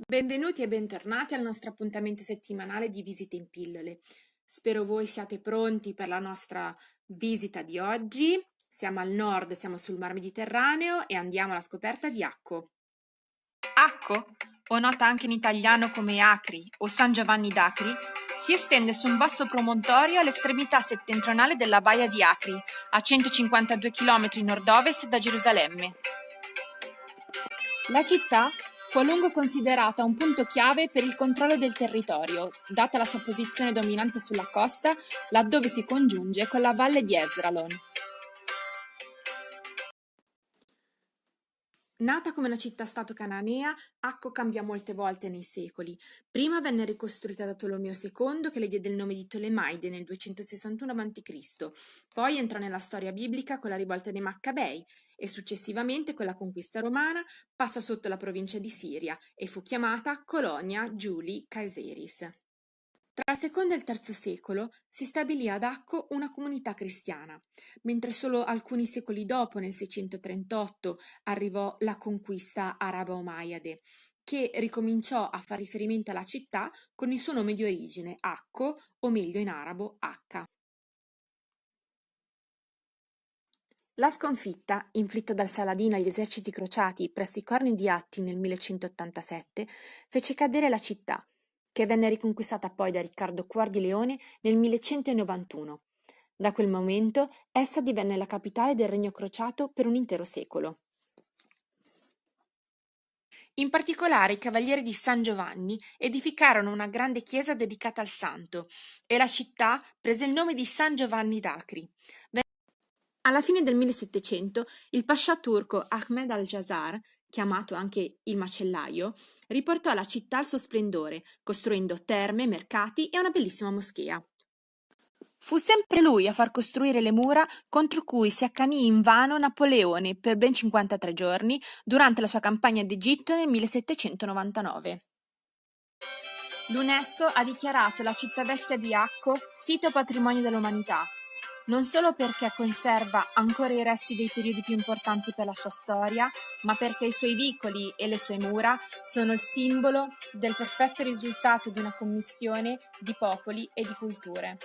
Benvenuti e bentornati al nostro appuntamento settimanale di visite in pillole. Spero voi siate pronti per la nostra visita di oggi. Siamo al nord, siamo sul Mar Mediterraneo e andiamo alla scoperta di Acco. Acco, o nota anche in italiano come Acri o San Giovanni d'Acri, si estende su un basso promontorio all'estremità settentrionale della baia di Acri, a 152 km nord-ovest da Gerusalemme. La città fu a lungo considerata un punto chiave per il controllo del territorio, data la sua posizione dominante sulla costa, laddove si congiunge con la valle di Esdralon. Nata come una città-stato cananea, Acco cambiò molte volte nei secoli. Prima venne ricostruita da Tolomeo II, che le diede il nome di Tolemaide nel 261 a.C., poi entrò nella storia biblica con la rivolta dei Maccabei e successivamente con la conquista romana passò sotto la provincia di Siria e fu chiamata Colonia Giulii Caesaris. Tra il secondo e il terzo secolo si stabilì ad Acco una comunità cristiana, mentre solo alcuni secoli dopo, nel 638, arrivò la conquista arabo-omayyade, che ricominciò a far riferimento alla città con il suo nome di origine, Acco, o meglio in arabo Acca. La sconfitta, inflitta dal Saladino agli eserciti crociati presso i Corni di Atti nel 1187, fece cadere la città, che venne riconquistata poi da Riccardo Cuor di Leone nel 1191. Da quel momento essa divenne la capitale del regno crociato per un intero secolo. In particolare i Cavalieri di San Giovanni edificarono una grande chiesa dedicata al santo e la città prese il nome di San Giovanni d'Acri. Alla fine del 1700 il pascià turco Ahmed al-Jazar, chiamato anche il macellaio, riportò la città al suo splendore, costruendo terme, mercati e una bellissima moschea. Fu sempre lui a far costruire le mura contro cui si accanì invano Napoleone per ben 53 giorni durante la sua campagna d'Egitto nel 1799. L'UNESCO ha dichiarato la città vecchia di Acco sito patrimonio dell'umanità, non solo perché conserva ancora i resti dei periodi più importanti per la sua storia, ma perché i suoi vicoli e le sue mura sono il simbolo del perfetto risultato di una commistione di popoli e di culture.